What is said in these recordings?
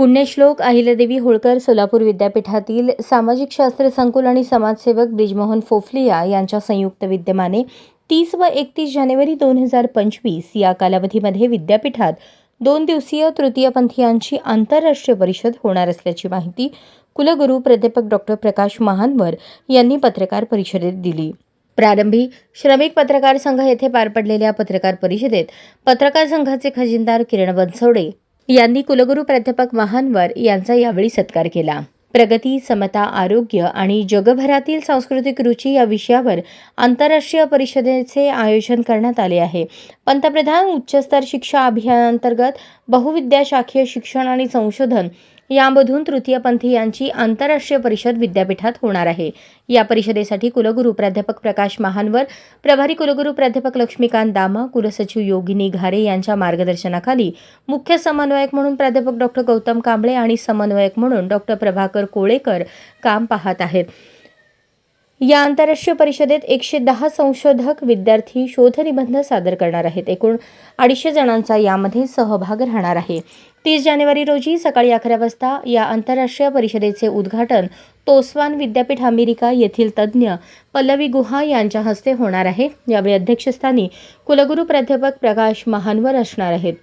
पुण्यश्लोक अहिल्यादेवी होळकर सोलापूर विद्यापीठातील सामाजिक शास्त्र संकुल आणि समाजसेवक ब्रिजमोहन फोफलिया यांच्या संयुक्त विद्यमाने 30 व 31 जानेवारी 2025 या कालावधीमध्ये विद्यापीठात 2 दिवसीय तृतीयपंथीयांची आंतरराष्ट्रीय परिषद होणार असल्याची माहिती कुलगुरू प्राध्यापक डॉक्टर प्रकाश महानवर यांनी पत्रकार परिषदेत दिली। प्रारंभी श्रमिक पत्रकार संघ येथे पार पडलेल्या पत्रकार परिषदेत पत्रकार संघाचे खजिनदार किरण बनसोडे यांनी कुलगुरू प्राध्यापक महानवर यांचा यावेळी सत्कार केला। प्रगती, समता, आरोग्य आणि जगभरातील सांस्कृतिक रुची या विषयावर आंतरराष्ट्रीय परिषदेचे आयोजन करण्यात आले आहे। पंतप्रधान उच्चतर शिक्षा अभियानांतर्गत बहुविद्याशाखीय शिक्षण आणि संशोधन यामधून तृतीयपंथीयांची आंतरराष्ट्रीय परिषद विद्यापीठात होणार आहे। या परिषदेसाठी कुलगुरू प्राध्यापक प्रकाश महानवर, प्रभारी कुलगुरू प्राध्यापक लक्ष्मीकांत दामा, कुलसचिव योगिनी घारे यांच्या मार्गदर्शनाखाली मुख्य समन्वयक म्हणून प्राध्यापक डॉक्टर गौतम कांबळे आणि समन्वयक म्हणून डॉक्टर प्रभाकर कोळेकर काम पाहत आहेत। या आंतरराष्ट्रीय परिषदेत 110 संशोधक विद्यार्थी शोधनिबंध सादर करणार आहेत। एकूण 250 जणांचा यामध्ये सहभाग राहणार आहे। 30 जानेवारी रोजी सकाळी 11 वाजता या आंतरराष्ट्रीय परिषदेचे उद्घाटन तोस्वान विद्यापीठ अमेरिका येथील तज्ज्ञ पल्लवी गुहा यांच्या हस्ते होणार आहे। यावेळी अध्यक्षस्थानी कुलगुरू प्राध्यापक प्रकाश महानवर असणार आहेत।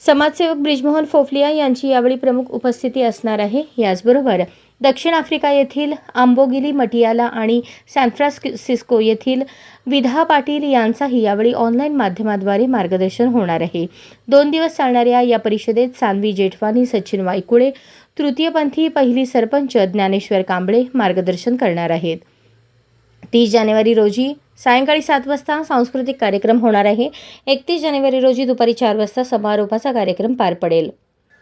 समाजसेवक ब्रिजमोहन फोफलिया यांची यावेळी प्रमुख उपस्थिती असणार आहे। याचबरोबर दक्षिण आफ्रिका येथील आंबोगिली मटियाला आणि सॅन फ्रान्सिस्को येथील विधा पाटील यांचाही यावेळी ऑनलाईन माध्यमाद्वारे मार्गदर्शन होणार आहे। 2 दिवस चालणाऱ्या या परिषदेत सानवी जेठवानी, सचिन वायकुळे, तृतीयपंथी पहिली सरपंच ज्ञानेश्वर कांबळे मार्गदर्शन करणार आहेत। 30 जानेवारी रोजी सायंकाळी 7 वाजता सांस्कृतिक कार्यक्रम होणार आहे। 31 जानेवारी रोजी दुपारी 4 वाजता समारोपाचा कार्यक्रम पार पडेल।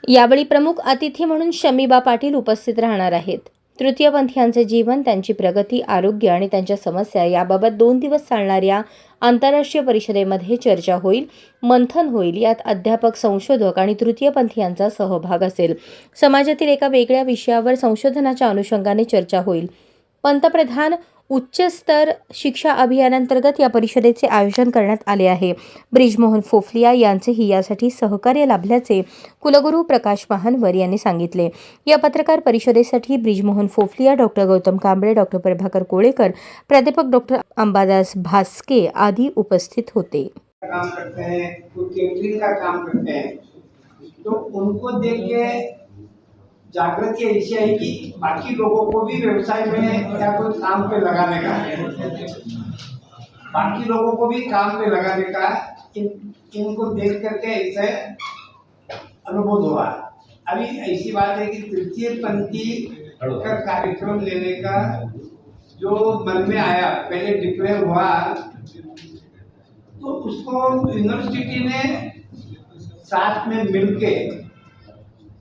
यावेळी प्रमुख अतिथी म्हणून शमीबा पाटील उपस्थित राहणार आहेत। तृतीयपंथीयांचे जीवन, त्यांची प्रगती, आरोग्य आणि त्यांच्या समस्या याबाबत 2 दिवस चालणाऱ्या आंतरराष्ट्रीय परिषदेमध्ये चर्चा होईल, मंथन होईल। यात अध्यापक, संशोधक आणि तृतीयपंथीयांचा सहभाग असेल। समाजातील एका वेगळ्या विषयावर संशोधनाच्या अनुषंगाने चर्चा होईल। पंतप्रधान उच्चतर शिक्षा अभियानांतर्गत या परिषदेचे आयोजन करण्यात आले आहे। ब्रिजमोहन फोफलिया यांचेही यासाठी सहकार्य लाभल्याचे कुलगुरू प्रकाश महानवर यांनी सांगितले। या पत्रकार परिषदेसाठी ब्रिजमोहन फोफलिया, डॉक्टर गौतम कांबळे, डॉक्टर प्रभाकर कोळेकर, प्राध्यापक डॉक्टर अंबादास भास्के आदी उपस्थित होते। काम करते हैं, वो केटरिंग का काम करते हैं, तो उनको देख के जागृति ऐसी है कि बाकी लोगों को भी व्यवसाय में या कोई काम पे लगाने का है, बाकी लोगों को भी काम पे लगाने का इनको देख करके ऐसे अनुभव हुआ। अभी ऐसी बात है कि तृतीय पंथी का कार्यक्रम लेने का जो मन में आया, पहले डिक्लेयर हुआ, तो उसको यूनिवर्सिटी ने साथ में मिलके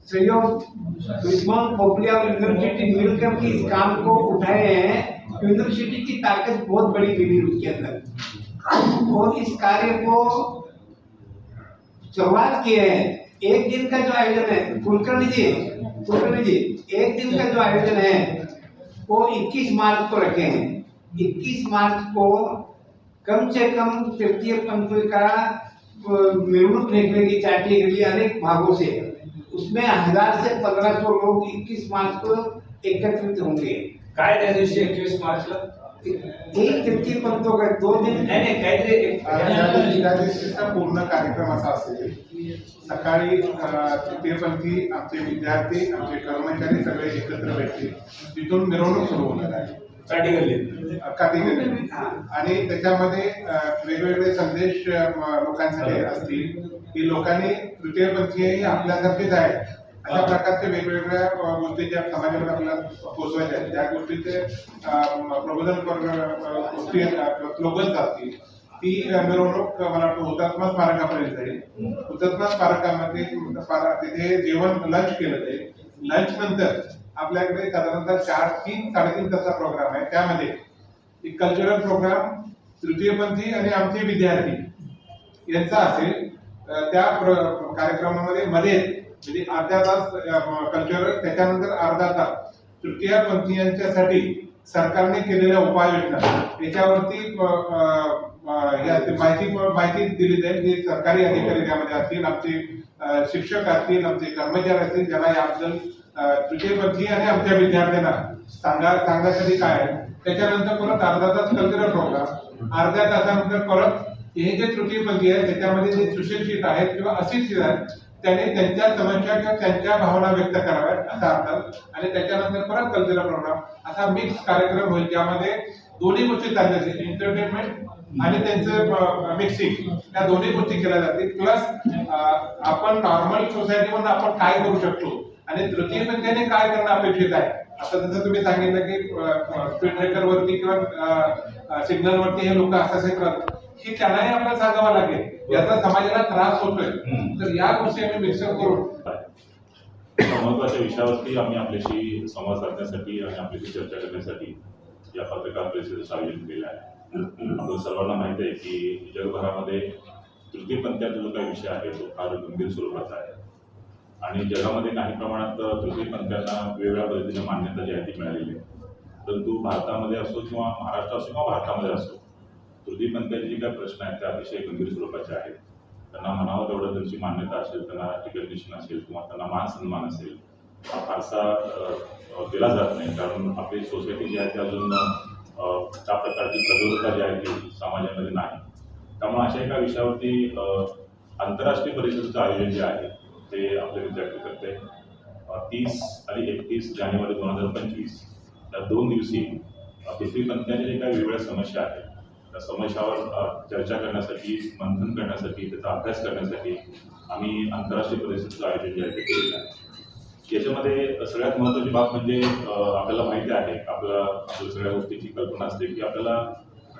सहयोग ब्रिजमोहन फोफलिया और यूनिवर्सिटी मिलकर के इस काम को उठाए हैं। यूनिवर्सिटी की ताकत बहुत बड़ी मिली उसके अंदर और इस कार्य को शुरुआत किए हैं। एक दिन का जो आयोजन है, कुलकर्णी जी, एक दिन का जो आयोजन है वो 21 मार्च को रखे हैं। 21 मार्च को कम से कम तृतीय पंथी का मिलूक निकलेगी चाटी के लिए अनेक भागों से, उसमें 1000 से 1500 लोग 21 मार्च को एकत्रित होंगे। काय त्या दिवशी 21 मार्चला एक तृतीय पंथों का 2 दिन नाही काहीतरी पूर्ण कार्यक्रम असा असेल। सकाळी तृतीयपंथी आमचे विद्यार्थी, आमचे कर्मचारी सगळे एकत्र भेटतील, तिथून मिरवणूक सुरू होणार आहे काठीगल्ली आणि त्याच्यामध्ये वेगवेगळे संदेश लोकांसाठी असतील की लोकांनी तृतीयपंथी आपल्यासारखेच आहे अशा प्रकारचे वेगवेगळ्या गोष्टी ज्या समाजामध्ये आपल्याला पोहोचवायच्या आहेत, त्या गोष्टीचे प्रबोधन गोष्टी स्लोगन्स असतील, ती मिरवणूक मला वाटतं हुतात्मा स्मारकापर्यंत जाईल। हुतात्मा स्मारकामध्ये तिथे जेवण लंच केलं जाईल। लंच नंतर आपल्याकडे साधारणतः 3-3.5 तासाचा प्रोग्राम आहे। त्यामध्ये एक कल्चरल प्रोग्राम तृतीयपंथी आणि आमचे विद्यार्थी यांचा असेल। त्या कार्यक्रमामध्ये मध्ये म्हणजे अर्धा तास कल्चरल, त्याच्यानंतर अर्धा तास तृतीयपंथीयांच्यासाठी सरकारने केलेल्या उपाययोजना याच्यावरती हे असतील माहिती दिली जाईल. जे सरकारी अधिकारी त्यामध्ये असतील, आमचे शिक्षक असतील, आमचे कर्मचारी असतील, ज्यांना याबद्दल तृतीयपंथी आणि आमच्या विद्यार्थ्यांना सांगण्यासाठी काय आहे. त्याच्यानंतर परत अर्धा तास कल्चरल प्रोग्राम, अर्ध्या तासानंतर परत हे जे तृतीयपंथी आहे त्याच्यामध्ये जे सुशिक्षित आहेत किंवा अशिक्षित आहेत त्याने त्यांच्या समस्या किंवा त्यांच्या भावना व्यक्त कराव्यात असा अर्थ. आणि त्याच्यानंतर परत कल्चरल प्रोग्राम असा मिक्स कार्यक्रम होईल, ज्यामध्ये दोन्ही गोष्टी चालल्या जातील, एंटरटेनमेंट आणि त्यांचं मिक्सिंग, त्या दोन्ही गोष्टी केल्या जातील. प्लस आपण नॉर्मल सोसायटीमधून आपण काय करू शकतो आणि तृतीयपंथीने काय करणं अपेक्षित आहे. आता जसं तुम्ही सांगितलं की स्पीड ब्रेकर वरती किंवा सिग्नल वरती हे लोक असे करतात की त्यांनाही आपल्याला सांगावं लागेल याचा समाजाला त्रास होतोय. तर या गोष्टी आम्ही मिक्सअप करून महत्वाच्या विषयावरती आम्ही आपल्याशी संवाद साधण्यासाठी आणि आपल्याशी चर्चा करण्यासाठी या पत्रकार परिषदेचं आयोजन केलं आहे. आपल्याला सर्वांना माहिती आहे की जगभरामध्ये तृतीयपंथीचा जो काही विषय आहे तो फार गंभीर स्वरूपाचा आहे आणि जगामध्ये काही प्रमाणात तृतीयपंथींना वेगवेगळ्या पद्धतीने मान्यता जी आहे ती मिळालेली आहे. परंतु भारतामध्ये असो किंवा महाराष्ट्र असो किंवा भारतामध्ये असो तृतीयपंथीचे जे काही प्रश्न आहेत ते अतिशय गंभीर स्वरूपाचे आहेत. त्यांना म्हणावं तेवढं त्यांची मान्यता असेल, त्यांना रिकग्निशन असेल किंवा त्यांना मान सन्मान असेल हा फारसा दिला जात नाही. कारण आपली सोसायटी जी आहे ती अजून त्या प्रकारची प्रगल्भता जी आहे ती समाजामध्ये नाही. त्यामुळे अशा एका विषयावरती आंतरराष्ट्रीय परिषदेचं आयोजन जे आहे ते आपले विद्यार्थी करते. 30 आणि 31 जानेवारी 2025 या 2 दिवशी तृतीयपंथीच्या जे काही वेगवेगळ्या समस्या आहेत त्या समस्यावर चर्चा करण्यासाठी, मंथन करण्यासाठी, त्याचा अभ्यास करण्यासाठी आम्ही आंतरराष्ट्रीय परिषदेचं आयोजन जे आहे ते केलेलं आहे. याच्यामध्ये सगळ्यात महत्त्वाची बाब म्हणजे आपल्याला माहिती आहे, आपल्या सगळ्या गोष्टीची कल्पना असते की आपल्याला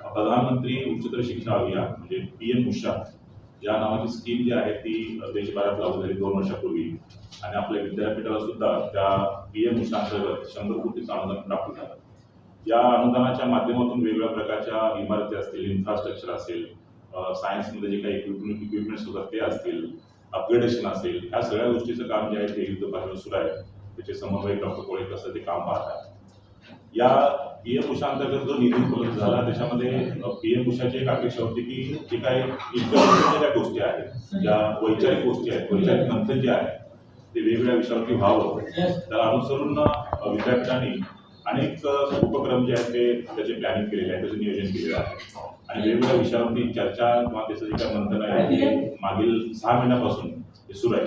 प्रधानमंत्री उच्चतर शिक्षण अभियान म्हणजे PM उषा या नावाची स्कीम जी आहे ती देशभरात लागू झाली 2 वर्षापूर्वी आणि आपल्या विद्यापीठाला सुद्धा त्या PM उषा अंतर्गत 100 कोटीचं अनुदान प्राप्त झालं. या अनुदानाच्या माध्यमातून वेगवेगळ्या प्रकारच्या इमारती असतील, इन्फ्रास्ट्रक्चर असेल, सायन्समध्ये जे काही इक्विपमेंट्स होतात ते असतील, अपग्रेडेशन असेल, ह्या सगळ्या गोष्टीचं काम जे आहे ते युद्ध पातळीवर सुरू आहे. त्याचे समन्वयक डॉक्टर कोळेकर असं ते काम पाहतात. या PM उषा अंतर्गत जो निधी उपलब्ध झाला त्याच्यामध्ये PM उषाची एक अपेक्षा होती की जे काही ज्या गोष्टी आहेत, ज्या वैचारिक गोष्टी आहेत, वैचारिक मंथन जे आहे ते वेगवेगळ्या विषयावरती व्हावं. त्याला अनुसरून विद्यापीठांनी अनेक उपक्रम जे आहेत ते त्याचे प्लॅनिंग केलेले आहे, त्याचे नियोजन केलेलं आहे आणि वेगवेगळ्या विषयावरती चर्चा किंवा त्याचं जे काही मंथन आहे ते मागील 6 महिन्यापासून ते सुरू आहे.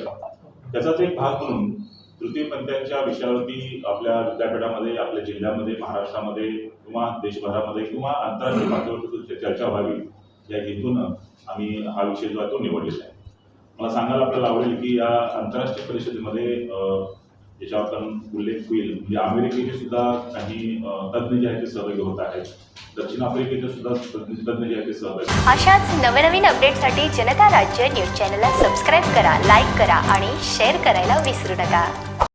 त्याचाच एक भाग म्हणून तृतीयपंथीच्या विषयावरती आपल्या विद्यापीठामध्ये, आपल्या जिल्ह्यामध्ये, महाराष्ट्रामध्ये किंवा देशभरामध्ये किंवा आंतरराष्ट्रीय पातळीवर चर्चा व्हावी या हेतूनं आम्ही हा विषय जो आहे तो निवडलेला आहे. मला सांगायला आपल्याला आवडेल की या आंतरराष्ट्रीय परिषदेमध्ये याच्यावर उल्लेख होईल म्हणजे अमेरिकेचे सुद्धा काही तज्ज्ञ जे आहेत ते सहभागी होत आहेत, दक्षिण आफ्रिकेचे सुद्धा तज्ज्ञ जे आहेत ते सहभागी. अशाच नवनवीन अपडेटसाठी जनता राज्य न्यूज चॅनलला सबस्क्राईब करा, लाईक करा आणि शेअर करायला विसरू नका.